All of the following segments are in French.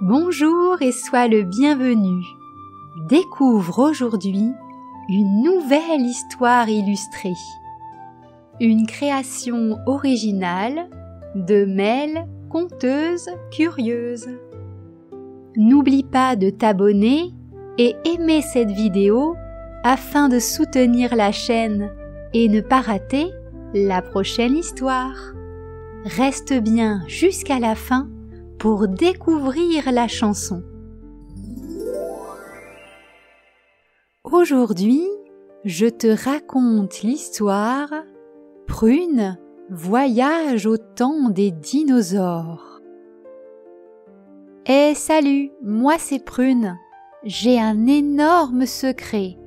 Bonjour et sois le bienvenu. Découvre aujourd'hui une nouvelle histoire illustrée. Une création originale de Mel, conteuse curieuse. N'oublie pas de t'abonner et aimer cette vidéo afin de soutenir la chaîne et ne pas rater la prochaine histoire. Reste bien jusqu'à la fin pour découvrir la chanson. Aujourd'hui, je te raconte l'histoire Prune voyage au temps des dinosaures. Salut, moi c'est Prune. J'ai un énorme secret,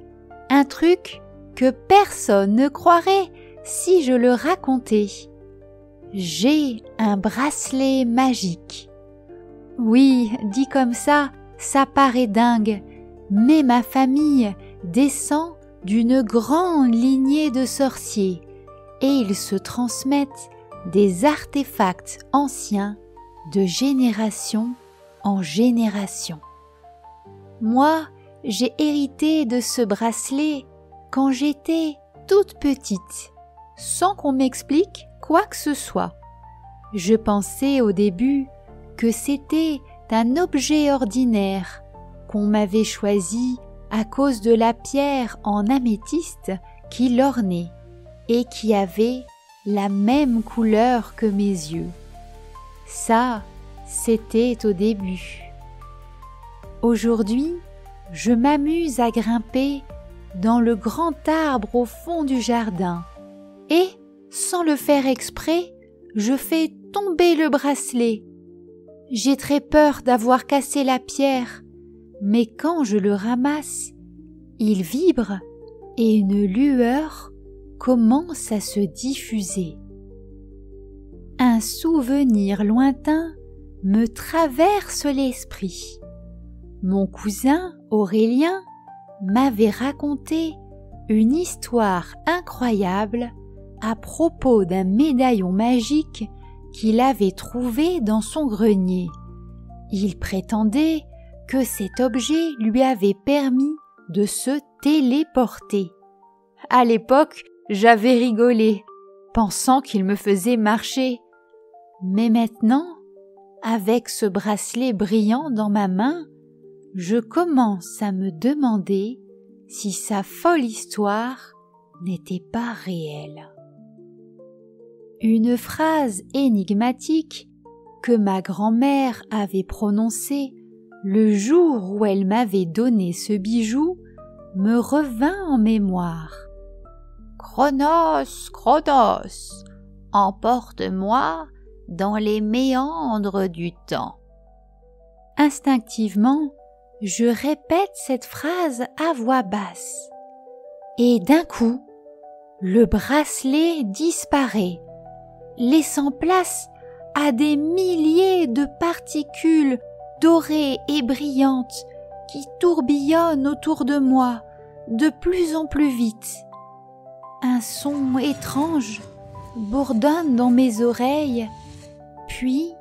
un truc que personne ne croirait si je le racontais. J'ai un bracelet magique. Oui, dit comme ça paraît dingue, mais ma famille descend d'une grande lignée de sorciers et ils se transmettent des artefacts anciens de génération en génération. Moi, j'ai hérité de ce bracelet quand j'étais toute petite, sans qu'on m'explique quoi que ce soit. Je pensais au début que c'était un objet ordinaire qu'on m'avait choisi à cause de la pierre en améthyste qui l'ornait et qui avait la même couleur que mes yeux. Ça, c'était au début. Aujourd'hui, je m'amuse à grimper dans le grand arbre au fond du jardin et, sans le faire exprès, je fais tomber le bracelet. J'ai très peur d'avoir cassé la pierre, mais quand je le ramasse, il vibre et une lueur commence à se diffuser. Un souvenir lointain me traverse l'esprit. Mon cousin Aurélien m'avait raconté une histoire incroyable à propos d'un médaillon magique qu'il avait trouvé dans son grenier. Il prétendait que cet objet lui avait permis de se téléporter. À l'époque, j'avais rigolé, pensant qu'il me faisait marcher. Mais maintenant, avec ce bracelet brillant dans ma main, je commence à me demander si sa folle histoire n'était pas réelle. Une phrase énigmatique que ma grand-mère avait prononcée le jour où elle m'avait donné ce bijou me revint en mémoire. « Chronos, Chronos, emporte-moi dans les méandres du temps. » Instinctivement, je répète cette phrase à voix basse. Et d'un coup, le bracelet disparaît, laissant place à des milliers de particules dorées et brillantes qui tourbillonnent autour de moi de plus en plus vite. Un son étrange bourdonne dans mes oreilles, puis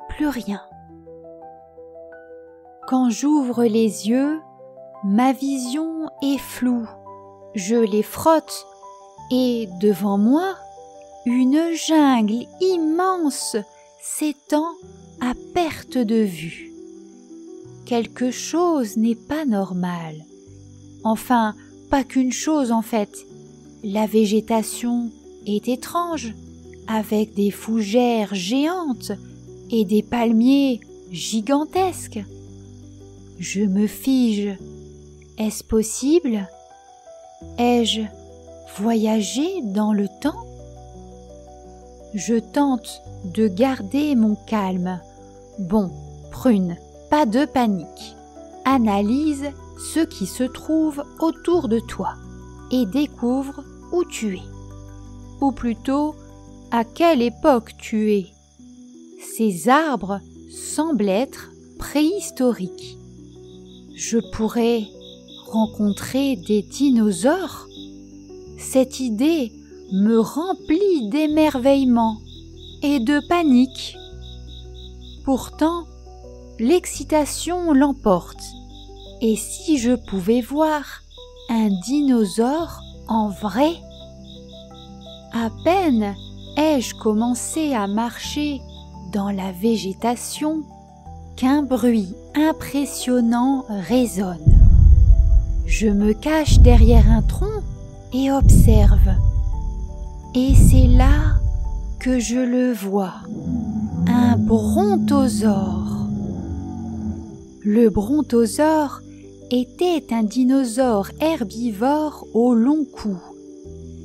plus rien. Quand j'ouvre les yeux, ma vision est floue. Je les frotte et devant moi, une jungle immense s'étend à perte de vue. Quelque chose n'est pas normal. Enfin, pas qu'une chose en fait. La végétation est étrange, avec des fougères géantes et des palmiers gigantesques. Je me fige. Est-ce possible? Ai-je voyagé dans le temps? Je tente de garder mon calme. Bon, Prune, pas de panique. Analyse ce qui se trouve autour de toi et découvre où tu es. Ou plutôt, à quelle époque tu es. Ces arbres semblent être préhistoriques. Je pourrais rencontrer des dinosaures? Cette idée me remplit d'émerveillement et de panique. Pourtant, l'excitation l'emporte. Et si je pouvais voir un dinosaure en vrai? À peine ai-je commencé à marcher dans la végétation qu'un bruit impressionnant résonne. Je me cache derrière un tronc et observe. Et c'est là que je le vois, un brontosaure. Le brontosaure était un dinosaure herbivore au long cou.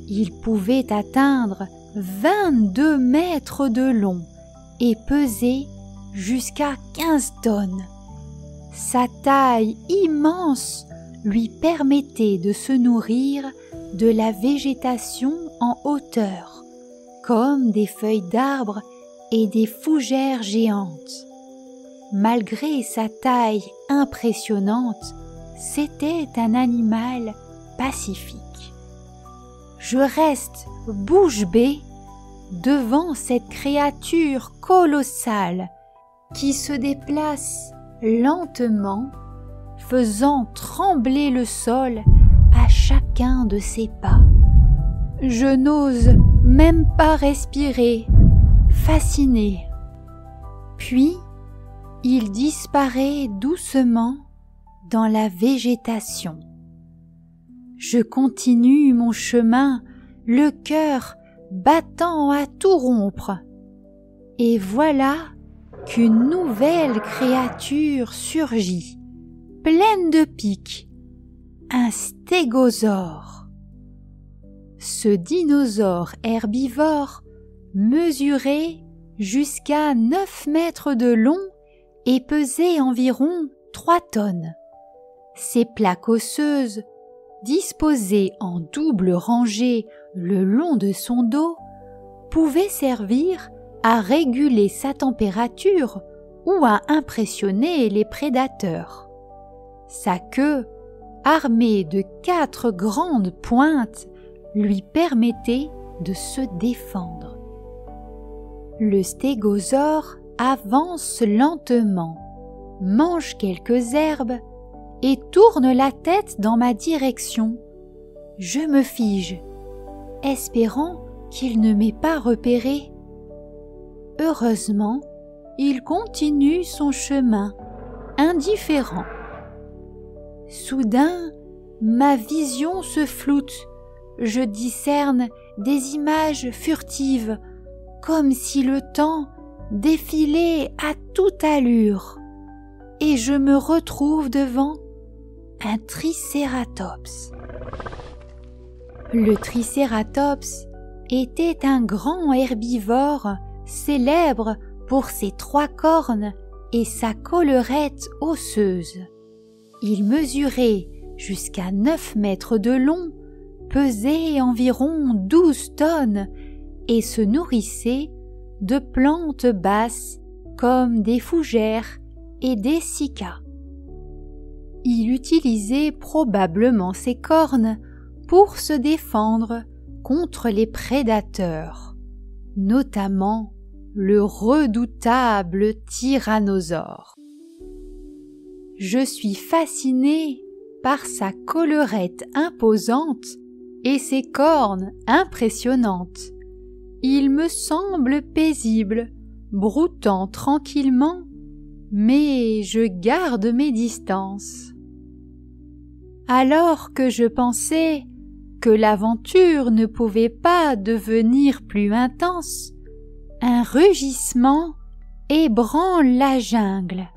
Il pouvait atteindre 22 mètres de long et peser jusqu'à 15 tonnes. Sa taille immense lui permettait de se nourrir de la végétation en hauteur, comme des feuilles d'arbres et des fougères géantes. Malgré sa taille impressionnante, c'était un animal pacifique. Je reste bouche bée devant cette créature colossale qui se déplace lentement, faisant trembler le sol à chacun de ses pas. Je n'ose même pas respirer, fasciné. Puis, il disparaît doucement dans la végétation. Je continue mon chemin, le cœur battant à tout rompre. Et voilà qu'une nouvelle créature surgit, pleine de pics, un stégosaure. Ce dinosaure herbivore mesurait jusqu'à 9 mètres de long et pesait environ 3 tonnes. Ses plaques osseuses, disposées en double rangée le long de son dos, pouvaient servir à réguler sa température ou à impressionner les prédateurs. Sa queue, armée de 4 grandes pointes, lui permettait de se défendre. Le stégosaure avance lentement, mange quelques herbes et tourne la tête dans ma direction. Je me fige, espérant qu'il ne m'ait pas repéré. Heureusement, il continue son chemin, indifférent. Soudain, ma vision se floute. Je discerne des images furtives, comme si le temps défilait à toute allure, et je me retrouve devant un tricératops. Le tricératops était un grand herbivore célèbre pour ses 3 cornes et sa collerette osseuse. Il mesurait jusqu'à 9 mètres de long, pesait environ 12 tonnes et se nourrissait de plantes basses comme des fougères et des cycas. Il utilisait probablement ses cornes pour se défendre contre les prédateurs, notamment le redoutable tyrannosaure. Je suis fasciné par sa collerette imposante et ses cornes impressionnantes. Il me semble paisible, broutant tranquillement, mais je garde mes distances. Alors que je pensais que l'aventure ne pouvait pas devenir plus intense, un rugissement ébranle la jungle.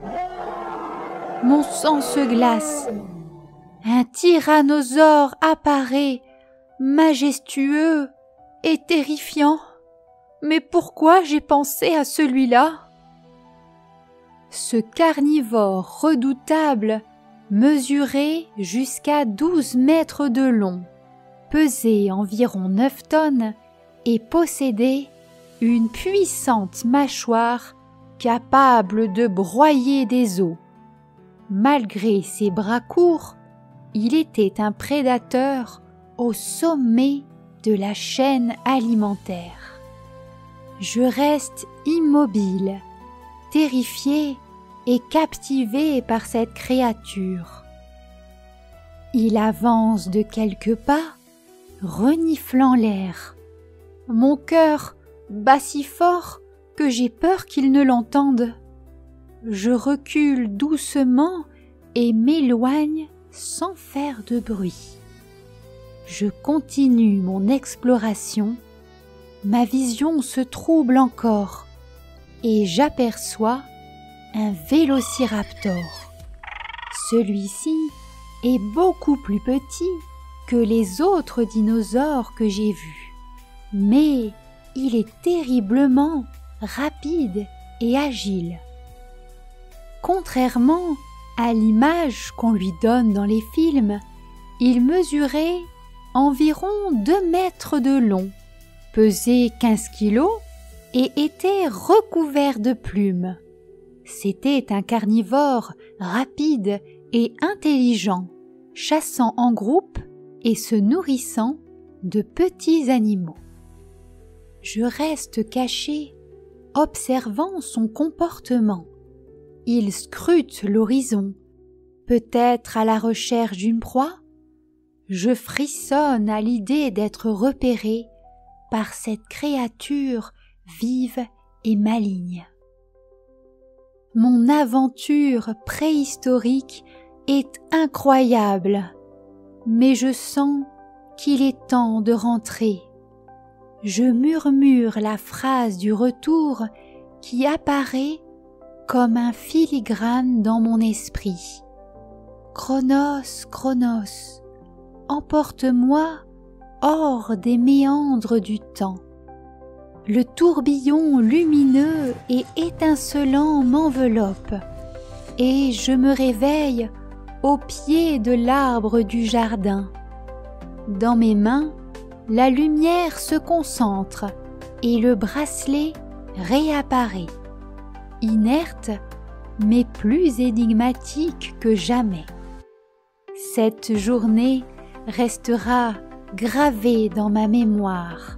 Mon sang se glace. Un tyrannosaure apparaît, majestueux et terrifiant. Mais pourquoi j'ai pensé à celui-là? Ce carnivore redoutable mesurait jusqu'à 12 mètres de long, pesait environ 9 tonnes et possédait une puissante mâchoire capable de broyer des os. Malgré ses bras courts, il était un prédateur au sommet de la chaîne alimentaire. Je reste immobile, terrifié et captivé par cette créature. Il avance de quelques pas, reniflant l'air. Mon cœur bat si fort que j'ai peur qu'il ne l'entende. Je recule doucement et m'éloigne sans faire de bruit. Je continue mon exploration. Ma vision se trouble encore et j'aperçois un vélociraptor. Celui-ci est beaucoup plus petit que les autres dinosaures que j'ai vus, mais il est terriblement rapide et agile. Contrairement à l'image qu'on lui donne dans les films, il mesurait environ 2 mètres de long, pesait 15 kilos et était recouvert de plumes. C'était un carnivore rapide et intelligent, chassant en groupe et se nourrissant de petits animaux. Je reste caché, observant son comportement. Il scrute l'horizon, peut-être à la recherche d'une proie. Je frissonne à l'idée d'être repéré par cette créature vive et maligne. Mon aventure préhistorique est incroyable, mais je sens qu'il est temps de rentrer. Je murmure la phrase du retour qui apparaît comme un filigrane dans mon esprit. Chronos, Chronos, emporte-moi hors des méandres du temps. Le tourbillon lumineux et étincelant m'enveloppe, et je me réveille au pied de l'arbre du jardin. Dans mes mains, la lumière se concentre et le bracelet réapparaît, inerte mais plus énigmatique que jamais. Cette journée restera gravée dans ma mémoire.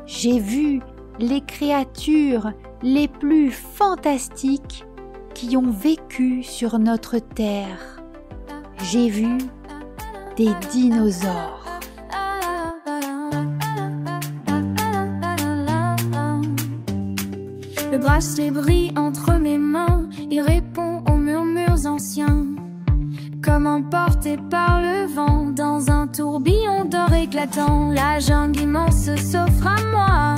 J'ai vu les créatures les plus fantastiques qui ont vécu sur notre terre. J'ai vu des dinosaures. Le bracelet brille entre mes mains, il répond aux murmures anciens. Comme emporté par le vent dans un tourbillon d'or éclatant, la jungle immense s'offre à moi.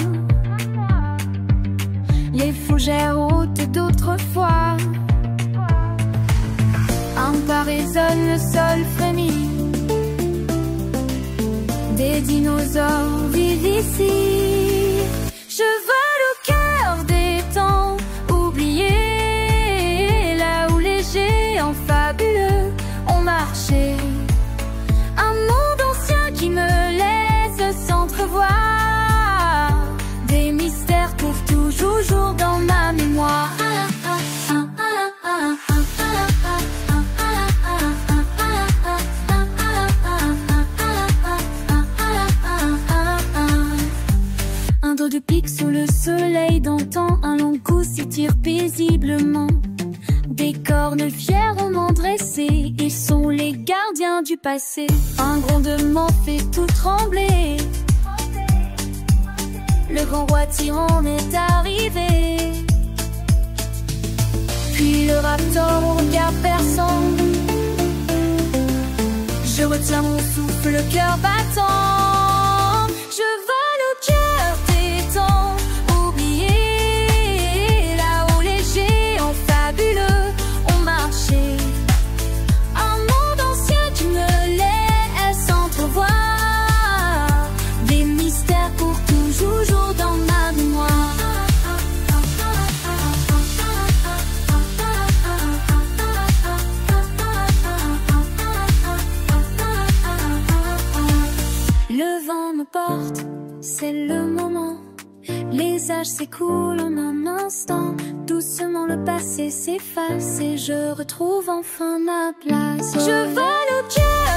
Les fougères hautes d'autrefois. Un pas résonne, le sol frémit. Des dinosaures vivent ici. Je vole au cœur des temps oubliés, là où les géants fabuleux ont marché. Un monde ancien qui me laisse s'entrevoir. Des mystères pour toujours dans ma mémoire. Un dos de pique sous le soleil d'antan, un long cou s'étire paisiblement. Des cornes fièrement dressées, ils sont les gardiens du passé. Un grondement fait tout trembler. Le grand roi tyran est arrivé. Puis le raptor au regard perçant. Je retiens mon souffle, le cœur battant. Je vole au cœur des temps oubliés, là où les géants fabuleux ont marché. Un monde ancien qui me laisse entrevoir. Des mystères pour toujours dans ma mémoire. Le vent me porte, c'est le moment. Les âges s'écoulent en un instant. Doucement le passé s'efface et je retrouve enfin ma place. Je vole au cœur